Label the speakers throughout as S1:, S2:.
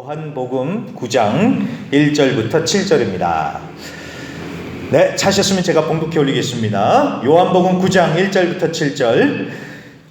S1: 요한복음 9장 1절부터 7절입니다. 네, 찾으셨으면 제가 봉독해 올리겠습니다. 요한복음 9장 1절부터 7절.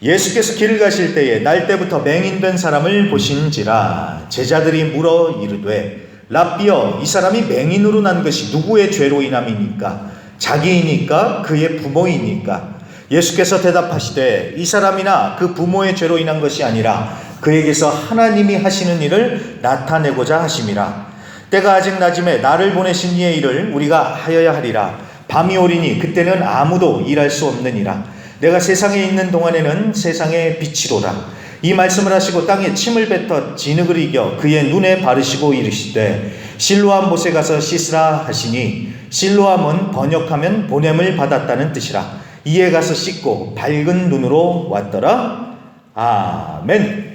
S1: 예수께서 길을 가실 때에 날때부터 맹인된 사람을 보신지라 제자들이 물어 이르되 랍비여, 이 사람이 맹인으로 난 것이 누구의 죄로 인함이니까? 자기이니까 그의 부모이니까? 예수께서 대답하시되 이 사람이나 그 부모의 죄로 인한 것이 아니라 그에게서 하나님이 하시는 일을 나타내고자 하심이라. 때가 아직 낮음에 나를 보내신 이의 일을 우리가 하여야 하리라. 밤이 오리니 그때는 아무도 일할 수 없느니라. 내가 세상에 있는 동안에는 세상의 빛이로라. 이 말씀을 하시고 땅에 침을 뱉어 진흙을 이겨 그의 눈에 바르시고 이르시되 실로암 못에 가서 씻으라 하시니, 실로암은 번역하면 보냄을 받았다는 뜻이라. 이에 가서 씻고 밝은 눈으로 왔더라. 아멘.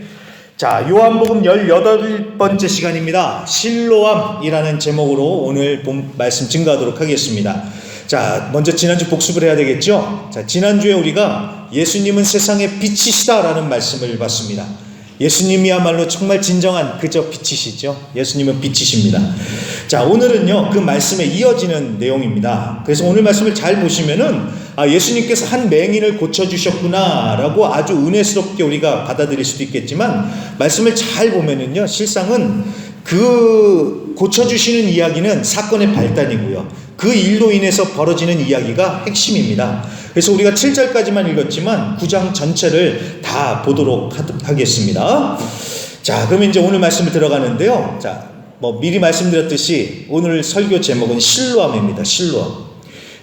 S1: 자, 요한복음 18번째 시간입니다. 실로암이라는 제목으로 오늘 본 말씀 증거하도록 하겠습니다. 자, 먼저 지난주 복습을 해야 되겠죠? 자, 지난주에 우리가 예수님은 세상의 빛이시다라는 말씀을 봤습니다. 예수님이야말로 정말 진정한 그저 빛이시죠. 예수님은 빛이십니다. 자, 오늘은요, 그 말씀에 이어지는 내용입니다. 그래서 오늘 말씀을 잘 보시면은 예수님께서 한 맹인을 고쳐주셨구나 라고 아주 은혜스럽게 우리가 받아들일 수도 있겠지만, 말씀을 잘 보면은요, 실상은 그 고쳐주시는 이야기는 사건의 발단이고요, 그 일로 인해서 벌어지는 이야기가 핵심입니다. 그래서 우리가 7절까지만 읽었지만 9장 전체를 다 보도록 하겠습니다. 자, 그러면 이제 오늘 말씀을 들어가는데요. 자, 미리 말씀드렸듯이 오늘 설교 제목은 실로암입니다. 실로암.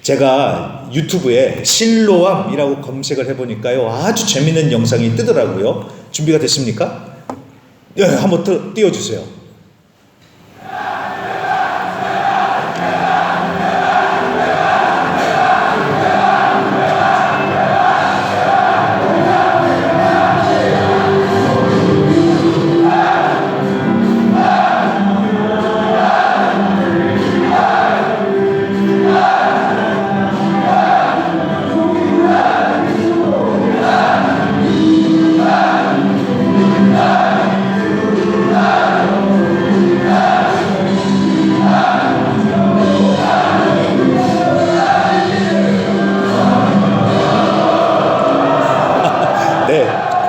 S1: 제가 유튜브에 실로암이라고 검색을 해보니까요, 아주 재밌는 영상이 뜨더라고요. 준비가 됐습니까? 네, 한번 띄워주세요.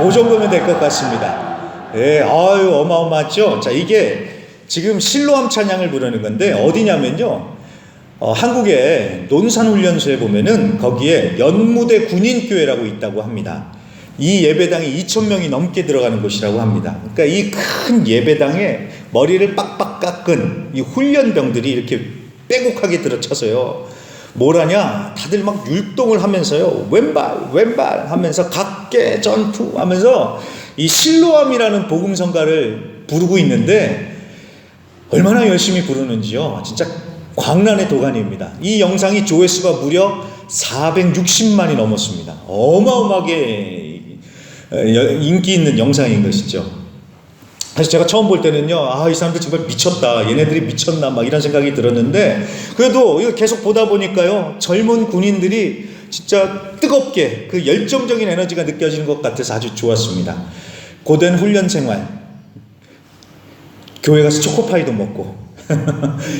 S1: 그 정도면 될 것 같습니다. 예, 아유, 어마어마하죠? 자, 이게 지금 실로암 찬양을 부르는 건데, 어디냐면요, 한국의 논산훈련소에 보면은 거기에 연무대 군인교회라고 있다고 합니다. 이 예배당이 2,000명이 넘게 들어가는 곳이라고 합니다. 그러니까 이 큰 예배당에 머리를 빡빡 깎은 이 훈련병들이 이렇게 빼곡하게 들어쳐서요, 뭐라냐, 다들 막 율동을 하면서요, 왼발 하면서 각계 전투 하면서 이 실로암이라는 복음성가를 부르고 있는데, 얼마나 열심히 부르는지요, 진짜 광란의 도가니입니다. 이 영상이 조회수가 무려 460만이 넘었습니다. 어마어마하게 인기 있는 영상인 것이죠. 사실 제가 처음 볼 때는요, 이 사람들 정말 미쳤다, 얘네들이 미쳤나, 막 이런 생각이 들었는데, 그래도 이거 계속 보다 보니까요, 젊은 군인들이 진짜 뜨겁게 그 열정적인 에너지가 느껴지는 것 같아서 아주 좋았습니다. 고된 훈련 생활, 교회 가서 초코파이도 먹고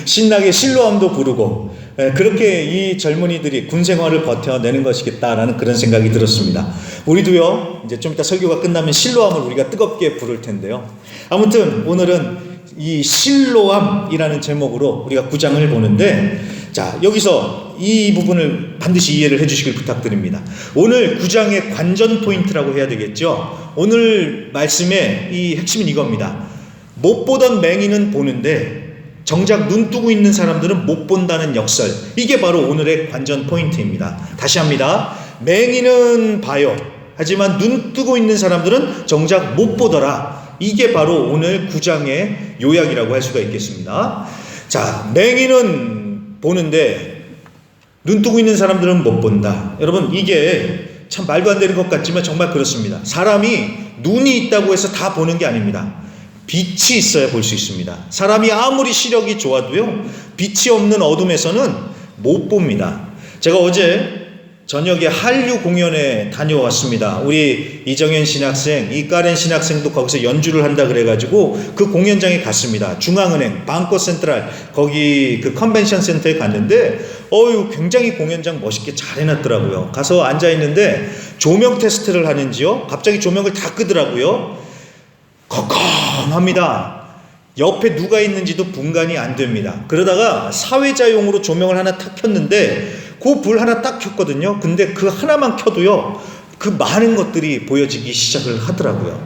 S1: 신나게 실로암도 부르고, 그렇게 이 젊은이들이 군 생활을 버텨내는 것이겠다라는 그런 생각이 들었습니다. 우리도요, 이제 좀 이따 설교가 끝나면 실로암을 우리가 뜨겁게 부를 텐데요. 아무튼 오늘은 이 실로암이라는 제목으로 우리가 9장을 보는데, 자, 여기서 이 부분을 반드시 이해를 해주시길 부탁드립니다. 오늘 9장의 관전 포인트라고 해야 되겠죠. 오늘 말씀의 이 핵심은 이겁니다. 못 보던 맹인은 보는데 정작 눈 뜨고 있는 사람들은 못 본다는 역설. 이게 바로 오늘의 관전 포인트입니다. 다시 합니다. 맹인은 봐요. 하지만 눈 뜨고 있는 사람들은 정작 못 보더라. 이게 바로 오늘 9장의 요약이라고 할 수가 있겠습니다. 자, 맹인은 보는데 눈 뜨고 있는 사람들은 못 본다. 여러분, 이게 참 말도 안 되는 것 같지만 정말 그렇습니다. 사람이 눈이 있다고 해서 다 보는 게 아닙니다. 빛이 있어야 볼 수 있습니다. 사람이 아무리 시력이 좋아도요, 빛이 없는 어둠에서는 못 봅니다. 제가 어제 저녁에 한류 공연에 다녀왔습니다. 우리 이정현 신학생, 이까렌 신학생도 거기서 연주를 한다 그래가지고 그 공연장에 갔습니다. 중앙은행, 방코 센트럴, 거기 그 컨벤션 센터에 갔는데, 굉장히 공연장 멋있게 잘 해놨더라고요. 가서 앉아있는데 조명 테스트를 하는지요? 갑자기 조명을 다 끄더라고요. 컴컴합니다. 옆에 누가 있는지도 분간이 안 됩니다. 그러다가 사회자용으로 조명을 하나 탁 켰는데 그 불 하나 딱 켰거든요. 근데 그 하나만 켜도요, 그 많은 것들이 보여지기 시작을 하더라고요.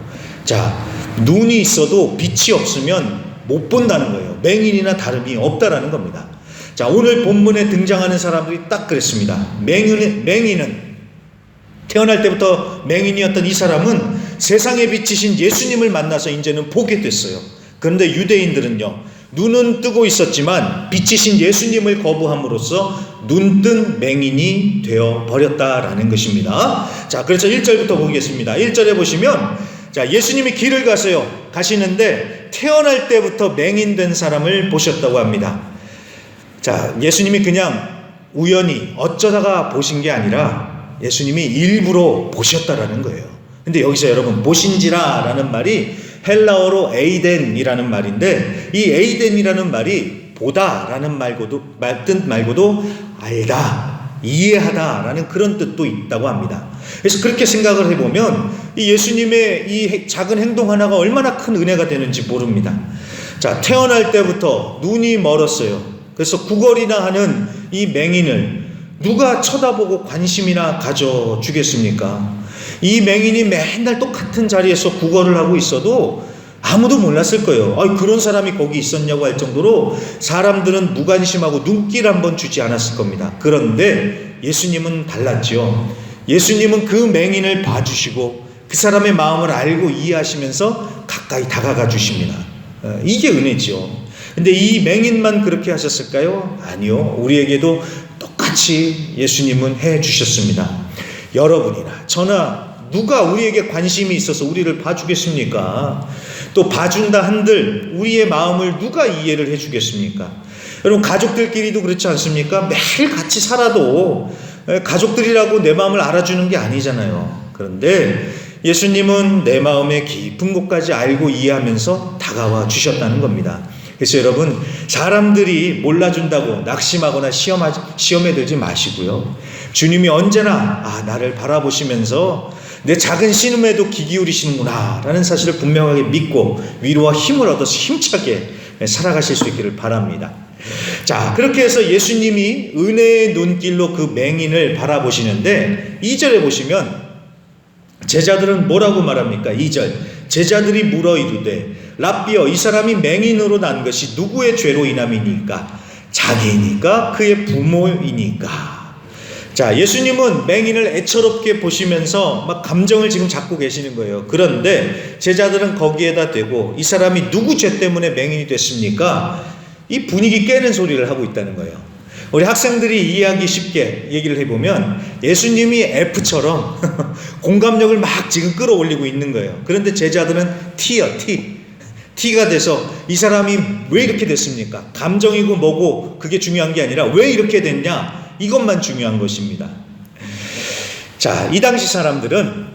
S1: 자, 눈이 있어도 빛이 없으면 못 본다는 거예요. 맹인이나 다름이 없다라는 겁니다. 자, 오늘 본문에 등장하는 사람들이 딱 그랬습니다. 맹인은 태어날 때부터 맹인이었던 이 사람은 세상에 비치신 예수님을 만나서 이제는 보게 됐어요. 그런데 유대인들은요, 눈은 뜨고 있었지만 비치신 예수님을 거부함으로써 눈뜬 맹인이 되어 버렸다라는 것입니다. 자, 그래서 1절부터 보겠습니다. 1절에 보시면, 자, 예수님이 길을 가시는데 태어날 때부터 맹인된 사람을 보셨다고 합니다. 자, 예수님이 그냥 우연히 어쩌다가 보신 게 아니라 예수님이 일부러 보셨다라는 거예요. 근데 여기서 여러분, 보신지라라는 말이 헬라어로 에이덴이라는 말인데, 이 에이덴이라는 말이 보다라는 뜻 말고도 알다, 이해하다라는 그런 뜻도 있다고 합니다. 그래서 그렇게 생각을 해보면 이 예수님의 이 작은 행동 하나가 얼마나 큰 은혜가 되는지 모릅니다. 자, 태어날 때부터 눈이 멀었어요. 그래서 구걸이나 하는 이 맹인을 누가 쳐다보고 관심이나 가져주겠습니까? 이 맹인이 맨날 똑같은 자리에서 구걸을 하고 있어도 아무도 몰랐을 거예요. 그런 사람이 거기 있었냐고 할 정도로 사람들은 무관심하고 눈길 한번 주지 않았을 겁니다. 그런데 예수님은 달랐죠. 예수님은 그 맹인을 봐주시고 그 사람의 마음을 알고 이해하시면서 가까이 다가가 주십니다. 이게 은혜죠. 근데 이 맹인만 그렇게 하셨을까요? 아니요. 우리에게도 똑같이 예수님은 해 주셨습니다. 여러분이나 저나 누가 우리에게 관심이 있어서 우리를 봐주겠습니까? 또 봐준다 한들 우리의 마음을 누가 이해를 해주겠습니까? 여러분, 가족들끼리도 그렇지 않습니까? 매일 같이 살아도 가족들이라고 내 마음을 알아주는 게 아니잖아요. 그런데 예수님은 내 마음의 깊은 곳까지 알고 이해하면서 다가와 주셨다는 겁니다. 그래서 여러분, 사람들이 몰라준다고 낙심하거나 시험에 들지 마시고요. 주님이 언제나 나를 바라보시면서 내 작은 신음에도 귀 기울이시는구나 라는 사실을 분명하게 믿고 위로와 힘을 얻어서 힘차게 살아가실 수 있기를 바랍니다. 자, 그렇게 해서 예수님이 은혜의 눈길로 그 맹인을 바라보시는데 2절에 보시면 제자들은 뭐라고 말합니까? 2절, 제자들이 물어 이르되 랍비여, 이 사람이 맹인으로 난 것이 누구의 죄로 인함이니까? 자기니까? 그의 부모이니까? 자, 예수님은 맹인을 애처롭게 보시면서 막 감정을 지금 잡고 계시는 거예요. 그런데 제자들은 거기에다 대고 이 사람이 누구 죄 때문에 맹인이 됐습니까? 이 분위기 깨는 소리를 하고 있다는 거예요. 우리 학생들이 이해하기 쉽게 얘기를 해보면 예수님이 F처럼 공감력을 막 지금 끌어올리고 있는 거예요. 그런데 제자들은 T가 돼서 이 사람이 왜 이렇게 됐습니까? 감정이고 뭐고 그게 중요한 게 아니라 왜 이렇게 됐냐? 이것만 중요한 것입니다. 자, 이 당시 사람들은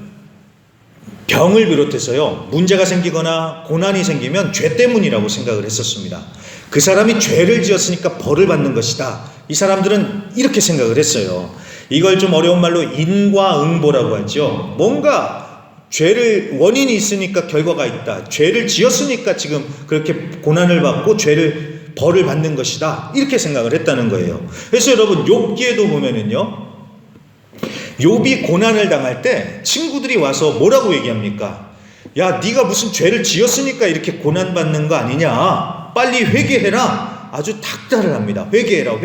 S1: 병을 비롯해서요, 문제가 생기거나 고난이 생기면 죄 때문이라고 생각을 했었습니다. 그 사람이 죄를 지었으니까 벌을 받는 것이다. 이 사람들은 이렇게 생각을 했어요. 이걸 좀 어려운 말로 인과응보라고 하죠. 뭔가 원인이 있으니까 결과가 있다. 죄를 지었으니까 지금 그렇게 고난을 받고 벌을 받는 것이다. 이렇게 생각을 했다는 거예요. 그래서 여러분, 욥기에도 보면은요, 욥이 고난을 당할 때 친구들이 와서 뭐라고 얘기합니까? 야, 네가 무슨 죄를 지었으니까 이렇게 고난받는 거 아니냐? 빨리 회개해라. 아주 닥달을 합니다. 회개해라.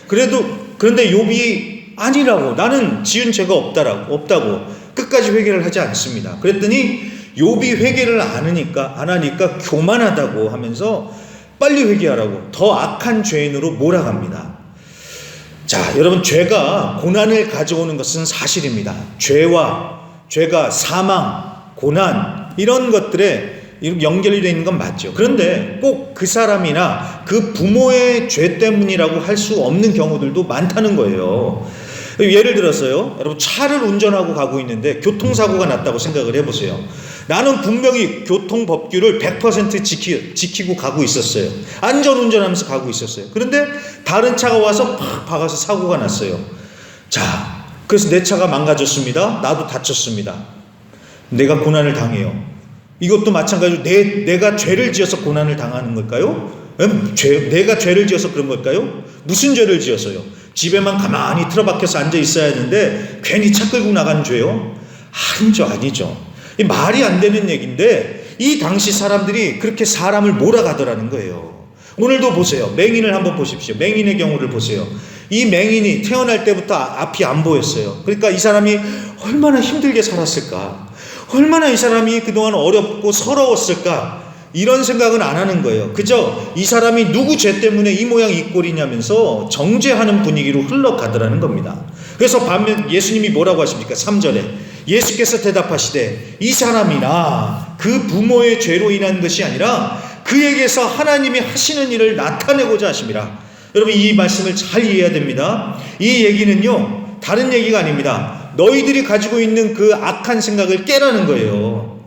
S1: 그런데 욥이 아니라고, 나는 지은 죄가 없다고 끝까지 회개를 하지 않습니다. 그랬더니 욥이 회개를 안 하니까 교만하다고 하면서 빨리 회개하라고 더 악한 죄인으로 몰아갑니다. 자, 여러분, 죄가 고난을 가져오는 것은 사실입니다. 죄가 사망, 고난, 이런 것들에 연결이 되어 있는 건 맞죠. 그런데 꼭 그 사람이나 그 부모의 죄 때문이라고 할 수 없는 경우들도 많다는 거예요. 예를 들어서요, 여러분 차를 운전하고 가고 있는데 교통사고가 났다고 생각을 해보세요. 나는 분명히 교통법규를 100% 지키고 가고 있었어요. 안전운전하면서 가고 있었어요. 그런데 다른 차가 와서 팍 박아서 사고가 났어요. 자, 그래서 내 차가 망가졌습니다. 나도 다쳤습니다. 내가 고난을 당해요. 이것도 마찬가지로 내가 죄를 지어서 고난을 당하는 걸까요? 내가 죄를 지어서 그런 걸까요? 무슨 죄를 지어서요? 집에만 가만히 틀어박혀서 앉아 있어야 하는데 괜히 차 끌고 나간 죄요? 아니죠. 이 말이 안 되는 얘기인데 이 당시 사람들이 그렇게 사람을 몰아가더라는 거예요. 오늘도 보세요. 맹인을 한번 보십시오. 맹인의 경우를 보세요. 이 맹인이 태어날 때부터 앞이 안 보였어요. 그러니까 이 사람이 얼마나 힘들게 살았을까? 얼마나 이 사람이 그동안 어렵고 서러웠을까? 이런 생각은 안 하는 거예요. 그저 이 사람이 누구 죄 때문에 이 모양 이 꼴이냐면서 정죄하는 분위기로 흘러가더라는 겁니다. 그래서 반면 예수님이 뭐라고 하십니까? 3절에 예수께서 대답하시되 이 사람이나 그 부모의 죄로 인한 것이 아니라 그에게서 하나님이 하시는 일을 나타내고자 하심이라. 여러분 이 말씀을 잘 이해해야 됩니다. 이 얘기는요 다른 얘기가 아닙니다. 너희들이 가지고 있는 그 악한 생각을 깨라는 거예요.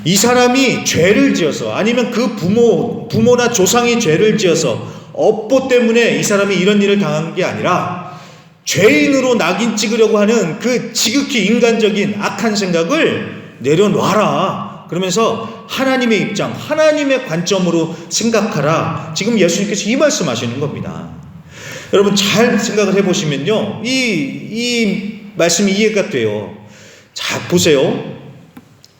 S1: 이 사람이 죄를 지어서 아니면 그 부모나 조상이 죄를 지어서 업보 때문에 이 사람이 이런 일을 당한 게 아니라 죄인으로 낙인 찍으려고 하는 그 지극히 인간적인 악한 생각을 내려놔라. 그러면서 하나님의 입장, 하나님의 관점으로 생각하라. 지금 예수님께서 이 말씀하시는 겁니다. 여러분 잘 생각을 해보시면요, 이 말씀이 이해가 돼요. 자 보세요.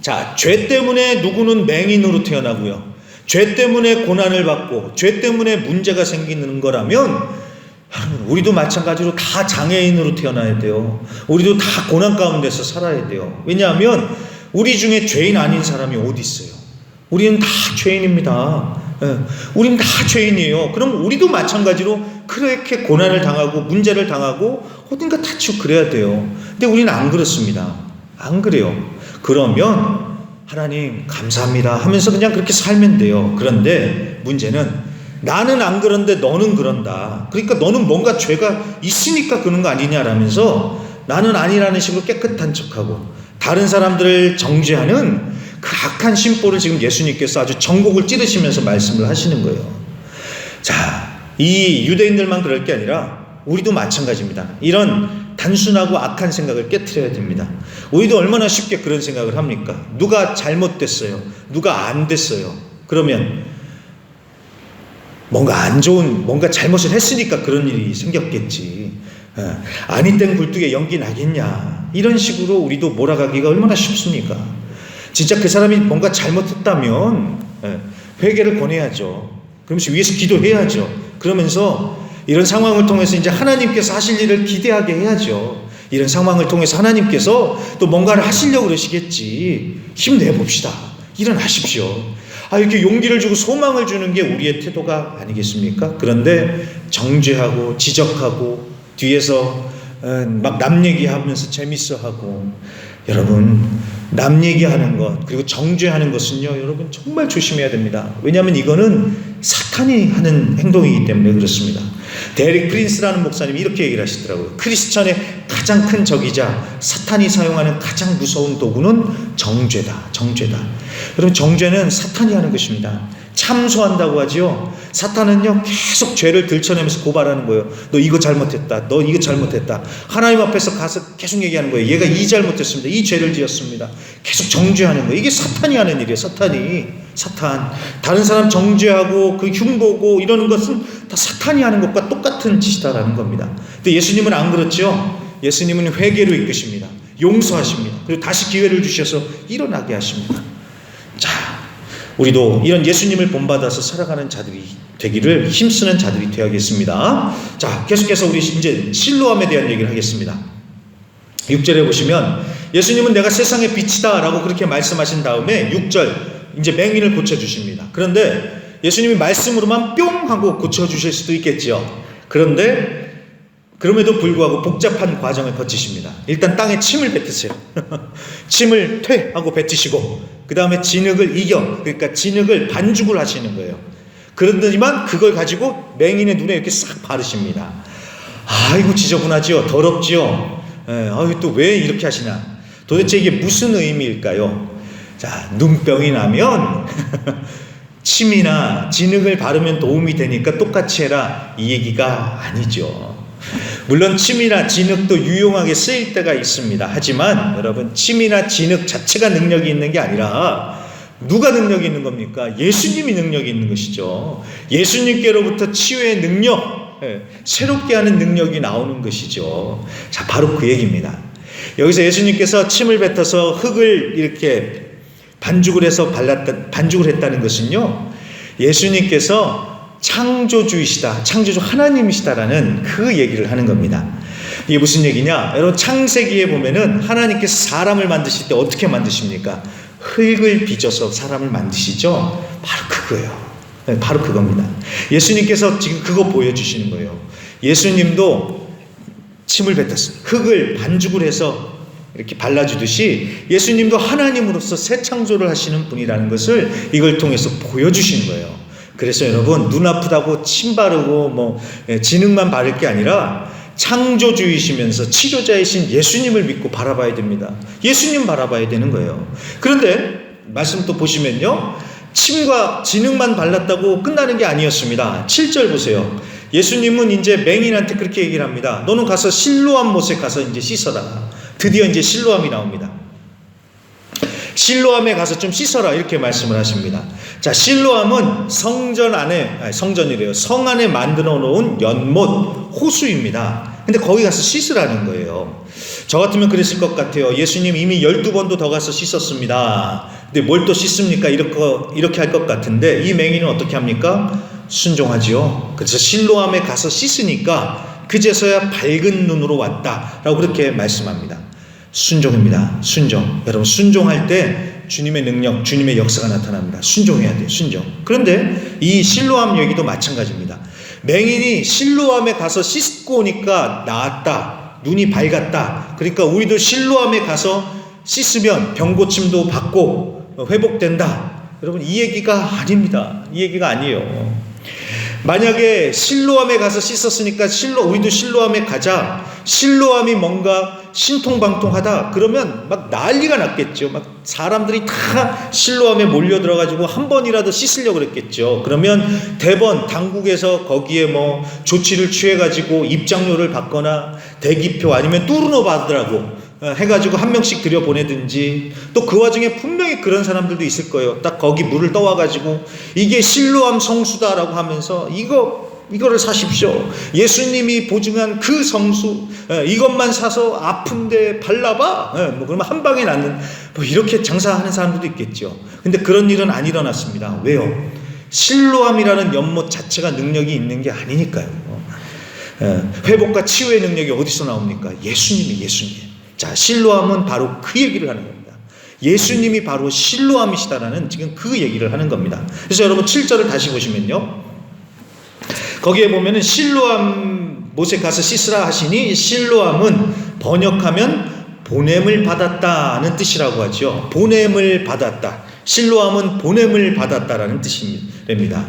S1: 자, 죄 때문에 누구는 맹인으로 태어나고요. 죄 때문에 고난을 받고 죄 때문에 문제가 생기는 거라면 우리도 마찬가지로 다 장애인으로 태어나야 돼요. 우리도 다 고난 가운데서 살아야 돼요. 왜냐하면 우리 중에 죄인 아닌 사람이 어디 있어요? 우리는 다 죄인입니다. 우리는 다 죄인이에요. 그럼 우리도 마찬가지로 그렇게 고난을 당하고 문제를 당하고 어딘가 다치고 그래야 돼요. 근데 우리는 안 그렇습니다. 안 그래요. 그러면 하나님 감사합니다 하면서 그냥 그렇게 살면 돼요. 그런데 문제는 나는 안 그런데 너는 그런다. 그러니까 너는 뭔가 죄가 있으니까 그런 거 아니냐라면서 나는 아니라는 식으로 깨끗한 척하고 다른 사람들을 정죄하는 그 악한 심보를 지금 예수님께서 아주 전곡을 찌르시면서 말씀을 하시는 거예요. 자, 이 유대인들만 그럴 게 아니라 우리도 마찬가지입니다. 이런 단순하고 악한 생각을 깨트려야 됩니다. 우리도 얼마나 쉽게 그런 생각을 합니까? 누가 잘못됐어요. 누가 안 됐어요. 그러면 뭔가 잘못을 했으니까 그런 일이 생겼겠지. 아니 땐 굴뚝에 연기 나겠냐. 이런 식으로 우리도 몰아가기가 얼마나 쉽습니까? 진짜 그 사람이 뭔가 잘못했다면 회개를 권해야죠. 그러면서 위에서 기도해야죠. 그러면서 이런 상황을 통해서 이제 하나님께서 하실 일을 기대하게 해야죠. 이런 상황을 통해서 하나님께서 또 뭔가를 하시려고 그러시겠지. 힘내봅시다. 일어나십시오. 이렇게 용기를 주고 소망을 주는 게 우리의 태도가 아니겠습니까? 그런데 정죄하고 지적하고 뒤에서 막 남 얘기하면서 재밌어하고, 여러분 남 얘기하는 것 그리고 정죄하는 것은요 여러분 정말 조심해야 됩니다. 왜냐하면 이거는 사탄이 하는 행동이기 때문에 그렇습니다. 데릭 프린스라는 목사님이 이렇게 얘기를 하시더라고요. 크리스천의 가장 큰 적이자 사탄이 사용하는 가장 무서운 도구는 정죄다. 여러분 정죄는 사탄이 하는 것입니다. 참소한다고 하죠. 사탄은요 계속 죄를 들춰내면서 고발하는 거예요. 너 이거 잘못했다. 너 이거 잘못했다. 하나님 앞에서 가서 계속 얘기하는 거예요. 얘가 이 잘못했습니다. 이 죄를 지었습니다. 계속 정죄하는 거예요. 이게 사탄이 하는 일이에요. 사탄. 다른 사람 정죄하고 그 흉보고 이러는 것은 다 사탄이 하는 것과 똑같은 짓이다라는 겁니다. 근데 예수님은 안 그렇죠. 예수님은 회개로 이끄십니다. 용서하십니다. 그리고 다시 기회를 주셔서 일어나게 하십니다. 자, 우리도 이런 예수님을 본받아서 살아가는 자들이 되기를 힘쓰는 자들이 되어야겠습니다. 자, 계속해서 우리 이제 실로암에 대한 얘기를 하겠습니다. 6절에 보시면 예수님은 내가 세상의 빛이다 라고 그렇게 말씀하신 다음에 6절 이제 맹인을 고쳐주십니다. 그런데 예수님이 말씀으로만 뿅 하고 고쳐주실 수도 있겠죠. 그런데 그럼에도 불구하고 복잡한 과정을 거치십니다. 일단 땅에 침을 뱉으세요. 침을 퇴하고 뱉으시고 그 다음에 진흙을 그러니까 진흙을 반죽을 하시는 거예요. 그러더니만 그걸 가지고 맹인의 눈에 이렇게 싹 바르십니다. 아이고 지저분하지요, 더럽지요. 또 왜 이렇게 하시나? 도대체 이게 무슨 의미일까요? 자, 눈병이 나면 침이나 진흙을 바르면 도움이 되니까 똑같이 해라, 이 얘기가 아니죠. 물론 침이나 진흙도 유용하게 쓰일 때가 있습니다. 하지만 여러분, 침이나 진흙 자체가 능력이 있는 게 아니라 누가 능력이 있는 겁니까? 예수님이 능력이 있는 것이죠. 예수님께로부터 치유의 능력, 새롭게 하는 능력이 나오는 것이죠. 자, 바로 그 얘기입니다. 여기서 예수님께서 침을 뱉어서 흙을 이렇게 반죽을 해서 반죽을 했다는 것은요, 예수님께서 창조주이시다, 창조주 하나님이시다라는 그 얘기를 하는 겁니다. 이게 무슨 얘기냐? 여러분, 창세기에 보면은 하나님께서 사람을 만드실 때 어떻게 만드십니까? 흙을 빚어서 사람을 만드시죠? 바로 그거예요. 바로 그겁니다. 예수님께서 지금 그거 보여주시는 거예요. 예수님도 침을 뱉었어요. 흙을 반죽을 해서 이렇게 발라주듯이 예수님도 하나님으로서 새 창조를 하시는 분이라는 것을 이걸 통해서 보여주시는 거예요. 그래서 여러분, 눈 아프다고 침 바르고 진흙만 바를 게 아니라 창조주이시면서 치료자이신 예수님을 믿고 바라봐야 됩니다. 예수님 바라봐야 되는 거예요. 그런데 말씀 또 보시면요, 침과 진흙만 발랐다고 끝나는 게 아니었습니다. 7절 보세요. 예수님은 이제 맹인한테 그렇게 얘기를 합니다. 너는 가서 실로암 못에 가서 이제 씻어라. 드디어 이제 실로암이 나옵니다. 실로암에 가서 좀 씻어라, 이렇게 말씀을 하십니다. 자, 실로암은 성 안에 만들어 놓은 연못, 호수입니다. 근데 거기 가서 씻으라는 거예요. 저 같으면 그랬을 것 같아요. 예수님 이미 12번도 더 가서 씻었습니다. 근데 뭘 또 씻습니까? 이렇게 할 것 같은데, 이 맹인은 어떻게 합니까? 순종하지요. 그래서 실로암에 가서 씻으니까 그제서야 밝은 눈으로 왔다라고 그렇게 말씀합니다. 순종입니다. 순종. 여러분, 순종할 때 주님의 능력, 주님의 역사가 나타납니다. 순종해야 돼요. 순종. 그런데 이 실로암 얘기도 마찬가지입니다. 맹인이 실로암에 가서 씻고 오니까 나았다, 눈이 밝았다. 그러니까 우리도 실로암에 가서 씻으면 병고침도 받고 회복된다. 여러분, 이 얘기가 아닙니다. 이 얘기가 아니에요. 만약에 실로암에 가서 씻었으니까 우리도 실로암에 가자, 실로암이 뭔가 신통방통하다, 그러면 막 난리가 났겠죠. 막 사람들이 다 실로암에 몰려들어가지고 한 번이라도 씻으려고 그랬겠죠. 그러면 대번 당국에서 거기에 조치를 취해가지고 입장료를 받거나 대기표 아니면 뚜르노 받으라고 해가지고 한 명씩 들여보내든지, 또 그 와중에 분명히 그런 사람들도 있을 거예요. 딱 거기 물을 떠와가지고 이게 실로암 성수다라고 하면서 이거를 사십시오. 예수님이 보증한 그 성수, 이것만 사서 아픈데 발라봐. 그러면 한 방에 낫는, 이렇게 장사하는 사람들도 있겠죠. 근데 그런 일은 안 일어났습니다. 왜요? 실로암이라는 연못 자체가 능력이 있는 게 아니니까요. 회복과 치유의 능력이 어디서 나옵니까? 예수님. 자, 실로암은 바로 그 얘기를 하는 겁니다. 예수님이 바로 실로암이시다라는 지금 그 얘기를 하는 겁니다. 그래서 여러분 7절을 다시 보시면요, 거기에 보면은 실로암 못에 가서 씻으라 하시니, 실로암은 번역하면 보냄을 받았다는 뜻이라고 하죠. 보냄을 받았다. 실로암은 보냄을 받았다라는 뜻입니다.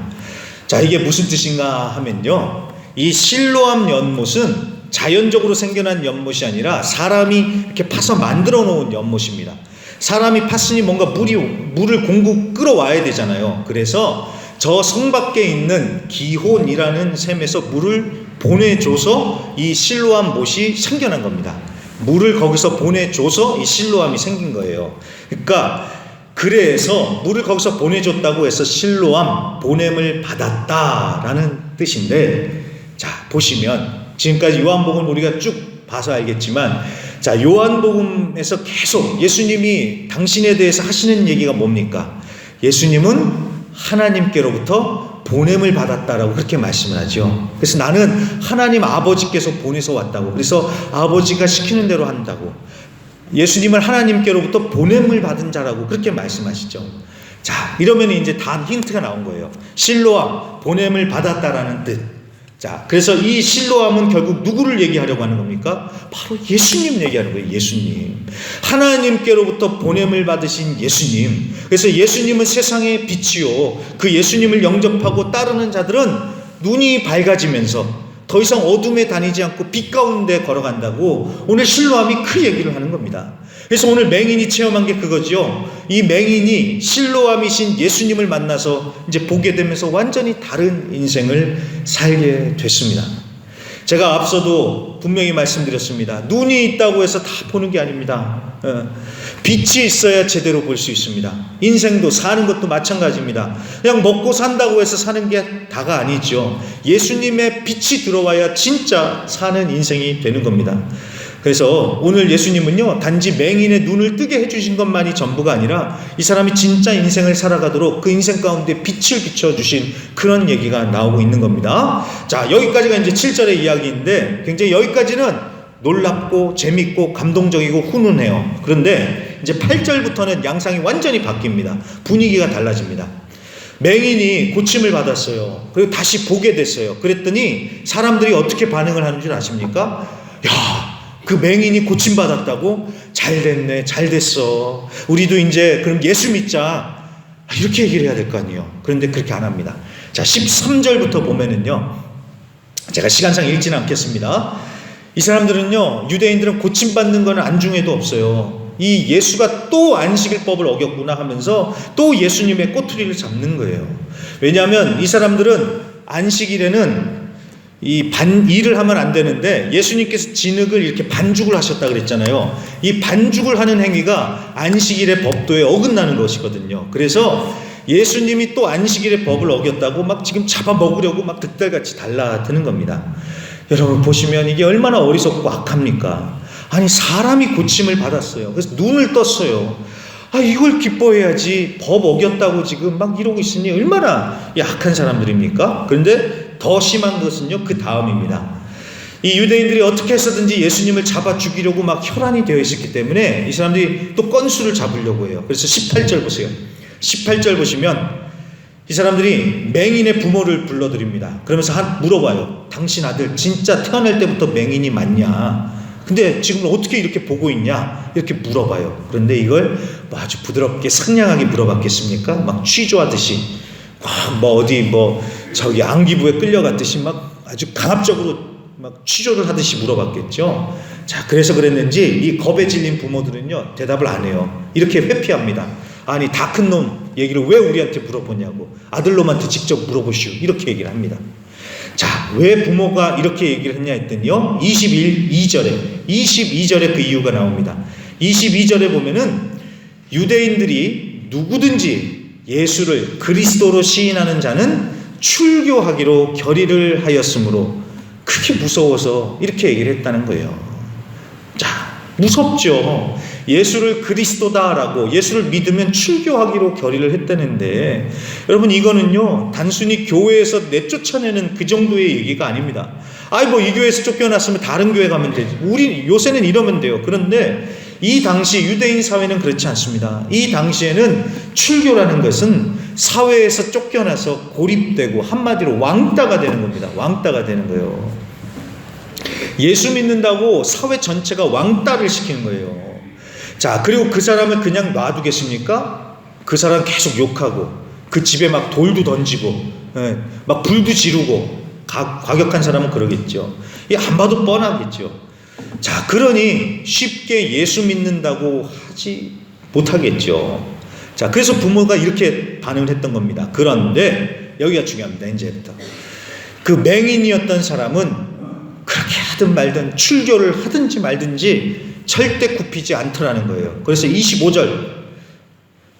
S1: 자, 이게 무슨 뜻인가 하면요, 이 실로암 연못은 자연적으로 생겨난 연못이 아니라 사람이 이렇게 파서 만들어 놓은 연못입니다. 사람이 팠으니 뭔가 물을 공급 끌어와야 되잖아요. 그래서 저 성 밖에 있는 기혼이라는 샘에서 물을 보내줘서 이 실로암 못이 생겨난 겁니다. 물을 거기서 보내줘서 이 실로암이 생긴 거예요. 그러니까 그래서 물을 거기서 보내줬다고 해서 실로암, 보냄을 받았다라는 뜻인데, 자, 보시면 지금까지 요한복음 우리가 쭉 봐서 알겠지만, 자, 요한복음에서 계속 예수님이 당신에 대해서 하시는 얘기가 뭡니까? 예수님은 하나님께로부터 보냄을 받았다라고 그렇게 말씀을 하죠. 그래서 나는 하나님 아버지께서 보내서 왔다고, 그래서 아버지가 시키는 대로 한다고, 예수님을 하나님께로부터 보냄을 받은 자라고 그렇게 말씀하시죠. 자, 이러면 이제 다 힌트가 나온 거예요. 실로암, 보냄을 받았다라는 뜻. 자, 그래서 이 실로암은 결국 누구를 얘기하려고 하는 겁니까? 바로 예수님 얘기하는 거예요. 예수님. 하나님께로부터 보냄을 받으신 예수님. 그래서 예수님은 세상의 빛이요, 그 예수님을 영접하고 따르는 자들은 눈이 밝아지면서 더 이상 어둠에 다니지 않고 빛 가운데 걸어간다고 오늘 실로암이 그 얘기를 하는 겁니다. 그래서 오늘 맹인이 체험한 게 그거죠. 이 맹인이 실로암이신 예수님을 만나서 이제 보게 되면서 완전히 다른 인생을 살게 됐습니다. 제가 앞서도 분명히 말씀드렸습니다. 눈이 있다고 해서 다 보는 게 아닙니다. 빛이 있어야 제대로 볼 수 있습니다. 인생도 사는 것도 마찬가지입니다. 그냥 먹고 산다고 해서 사는 게 다가 아니죠. 예수님의 빛이 들어와야 진짜 사는 인생이 되는 겁니다. 그래서 오늘 예수님은요, 단지 맹인의 눈을 뜨게 해주신 것만이 전부가 아니라 이 사람이 진짜 인생을 살아가도록 그 인생 가운데 빛을 비춰주신 그런 얘기가 나오고 있는 겁니다. 자, 여기까지가 이제 7절의 이야기인데 굉장히 여기까지는 놀랍고 재밌고 감동적이고 훈훈해요. 그런데 이제 8절부터는 양상이 완전히 바뀝니다. 분위기가 달라집니다. 맹인이 고침을 받았어요. 그리고 다시 보게 됐어요. 그랬더니 사람들이 어떻게 반응을 하는 줄 아십니까? 야, 그 맹인이 고침받았다고? 잘 됐네, 잘 됐어. 우리도 이제 그럼 예수 믿자. 이렇게 얘기를 해야 될 거 아니에요. 그런데 그렇게 안 합니다. 자, 13절부터 보면은요, 제가 시간상 읽지는 않겠습니다. 이 사람들은요, 유대인들은 고침받는 건 안중에도 없어요. 이 예수가 또 안식일법을 어겼구나 하면서 또 예수님의 꼬투리를 잡는 거예요. 왜냐하면 이 사람들은 안식일에는 일을 하면 안 되는데 예수님께서 진흙을 이렇게 반죽을 하셨다 그랬잖아요. 이 반죽을 하는 행위가 안식일의 법도에 어긋나는 것이거든요. 그래서 예수님이 또 안식일의 법을 어겼다고 막 지금 잡아먹으려고 막 득달같이 달라드는 겁니다. 여러분 보시면 이게 얼마나 어리석고 악합니까? 아니, 사람이 고침을 받았어요. 그래서 눈을 떴어요. 이걸 기뻐해야지 법 어겼다고 지금 막 이러고 있으니 얼마나 악한 사람들입니까? 그런데 더 심한 것은요, 그 다음입니다. 이 유대인들이 어떻게 해서든지 예수님을 잡아 죽이려고 막 혈안이 되어 있었기 때문에 이 사람들이 또 건수를 잡으려고 해요. 그래서 18절 보세요. 18절 보시면 이 사람들이 맹인의 부모를 불러드립니다. 그러면서 물어봐요. 당신 아들 진짜 태어날 때부터 맹인이 맞냐? 근데 지금 어떻게 이렇게 보고 있냐? 이렇게 물어봐요. 그런데 이걸 아주 부드럽게 상냥하게 물어봤겠습니까? 막 취조하듯이 저기 안기부에 끌려갔듯이 막 아주 강압적으로 막 취조를 하듯이 물어봤겠죠. 자, 그래서 그랬는지 이 겁에 질린 부모들은요, 대답을 안 해요. 이렇게 회피합니다. 아니, 다 큰 놈 얘기를 왜 우리한테 물어보냐고. 아들놈한테 직접 물어보시오. 이렇게 얘기를 합니다. 자, 왜 부모가 이렇게 얘기를 했냐 했더니요, 22절에 그 이유가 나옵니다. 22절에 보면은 유대인들이 누구든지 예수를 그리스도로 시인하는 자는 출교하기로 결의를 하였으므로 크게 무서워서 이렇게 얘기를 했다는 거예요. 자, 무섭죠. 예수를 그리스도다라고 예수를 믿으면 출교하기로 결의를 했다는데, 여러분 이거는요, 단순히 교회에서 내쫓아내는 그 정도의 얘기가 아닙니다. 이 교회에서 쫓겨났으면 다른 교회 가면 되지. 우리 요새는 이러면 돼요. 그런데 이 당시 유대인 사회는 그렇지 않습니다. 이 당시에는 출교라는 것은 사회에서 쫓겨나서 고립되고 한마디로 왕따가 되는 겁니다. 왕따가 되는 거예요. 예수 믿는다고 사회 전체가 왕따를 시키는 거예요. 자, 그리고 그 사람을 그냥 놔두겠습니까? 그 사람 계속 욕하고 그 집에 막 돌도 던지고 막 불도 지르고 과격한 사람은 그러겠죠. 이게 안 봐도 뻔하겠죠. 자, 그러니 쉽게 예수 믿는다고 하지 못하겠죠. 자, 그래서 부모가 이렇게 반응을 했던 겁니다. 그런데 여기가 중요합니다. 이제부터 그 맹인이었던 사람은 그렇게 하든 말든 출교를 하든지 말든지 절대 굽히지 않더라는 거예요. 그래서 25절,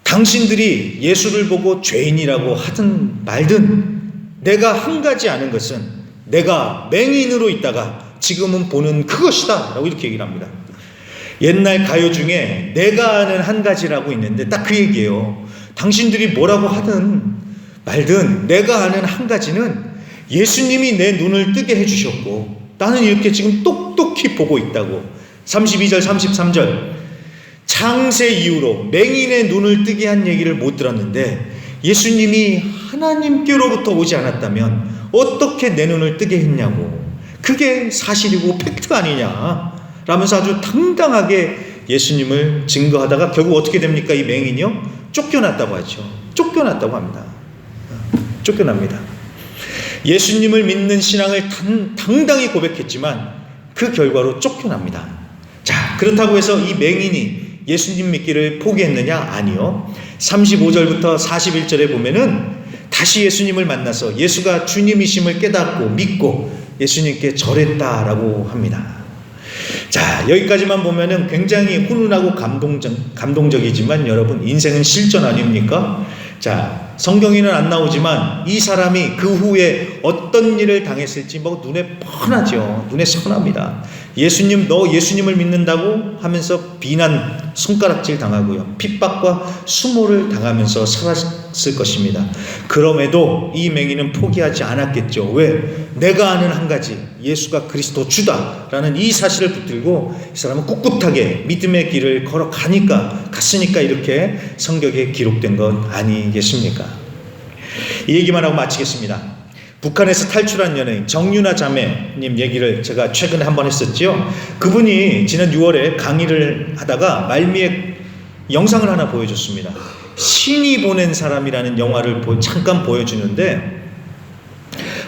S1: 당신들이 예수를 보고 죄인이라고 하든 말든 내가 한 가지 아는 것은 내가 맹인으로 있다가 지금은 보는 그것이다 라고 이렇게 얘기를 합니다. 옛날 가요 중에 내가 아는 한 가지라고 있는데 딱 그 얘기예요. 당신들이 뭐라고 하든 말든 내가 아는 한 가지는 예수님이 내 눈을 뜨게 해주셨고 나는 이렇게 지금 똑똑히 보고 있다고. 32절 33절, 창세 이후로 맹인의 눈을 뜨게 한 얘기를 못 들었는데 예수님이 하나님께로부터 오지 않았다면 어떻게 내 눈을 뜨게 했냐고. 그게 사실이고 팩트 아니냐 라면서 아주 당당하게 예수님을 증거하다가 결국 어떻게 됩니까? 이 맹인이요? 쫓겨났다고 하죠. 쫓겨났다고 합니다. 쫓겨납니다. 예수님을 믿는 신앙을 당당히 고백했지만 그 결과로 쫓겨납니다. 자, 그렇다고 해서 이 맹인이 예수님 믿기를 포기했느냐? 아니요. 35절부터 41절에 보면은 다시 예수님을 만나서 예수가 주님이심을 깨닫고 믿고 예수님께 절했다라고 합니다. 자, 여기까지만 보면은 굉장히 훈훈하고 감동적이지만 여러분, 인생은 실전 아닙니까? 자, 성경에는 안 나오지만 이 사람이 그 후에 어떤 일을 당했을지 뭐 눈에 뻔하죠. 눈에 선합니다. 너 예수님을 믿는다고 하면서 비난, 손가락질 당하고요. 핍박과 수모를 당하면서 살았을 것입니다. 그럼에도 이 맹인은 포기하지 않았겠죠. 왜? 내가 아는 한 가지, 예수가 그리스도 주다라는 이 사실을 붙들고 이 사람은 꿋꿋하게 믿음의 길을 갔으니까 이렇게 성경에 기록된 것 아니겠습니까? 이 얘기만 하고 마치겠습니다. 북한에서 탈출한 연예인 정윤아 자매님 얘기를 제가 최근에 한번 했었죠. 그분이 지난 6월에 강의를 하다가 말미에 영상을 하나 보여줬습니다. 신이 보낸 사람이라는 영화를 잠깐 보여주는데,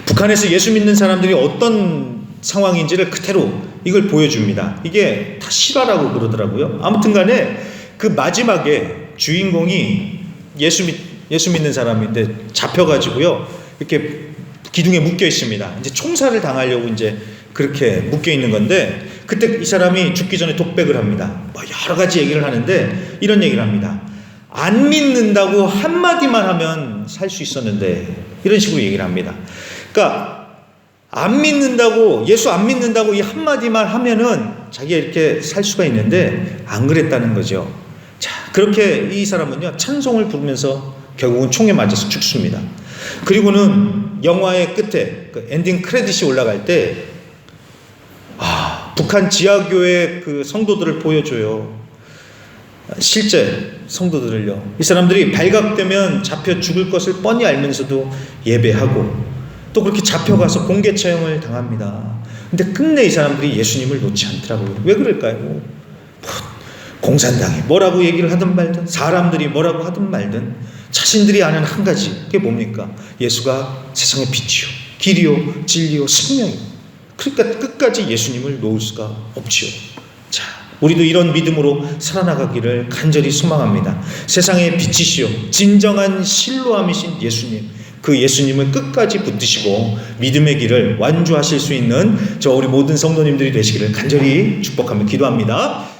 S1: 북한에서 예수 믿는 사람들이 어떤 상황인지를 그대로 이걸 보여줍니다. 이게 다 실화라고 그러더라고요. 아무튼 간에 그 마지막에 주인공이 예수 믿는 사람인데 잡혀가지고요, 이렇게 기둥에 묶여 있습니다. 이제 총살을 당하려고 이제 그렇게 묶여 있는 건데, 그때 이 사람이 죽기 전에 독백을 합니다. 뭐 여러 가지 얘기를 하는데 이런 얘기를 합니다. 안 믿는다고 한마디만 하면 살 수 있었는데, 이런 식으로 얘기를 합니다. 그러니까 안 믿는다고, 예수 안 믿는다고 이 한마디만 하면은 자기가 이렇게 살 수가 있는데 안 그랬다는 거죠. 자, 그렇게 이 사람은요, 찬송을 부르면서 결국은 총에 맞아서 죽습니다. 그리고는 영화의 끝에 그 엔딩 크레딧이 올라갈 때 북한 지하교회 그 성도들을 보여줘요. 실제 성도들을요. 이 사람들이 발각되면 잡혀 죽을 것을 뻔히 알면서도 예배하고 또 그렇게 잡혀가서 공개 처형을 당합니다. 근데 끝내 이 사람들이 예수님을 놓지 않더라고요. 왜 그럴까요? 공산당이 뭐라고 얘기를 하든 말든, 사람들이 뭐라고 하든 말든 자신들이 아는 한 가지, 그게 뭡니까? 예수가 세상의 빛이요, 길이요, 진리요, 생명이요. 그러니까 끝까지 예수님을 놓을 수가 없지요. 자, 우리도 이런 믿음으로 살아나가기를 간절히 소망합니다. 세상의 빛이시요, 진정한 실로암이신 예수님, 그 예수님을 끝까지 붙드시고 믿음의 길을 완주하실 수 있는 우리 모든 성도님들이 되시기를 간절히 축복하며 기도합니다.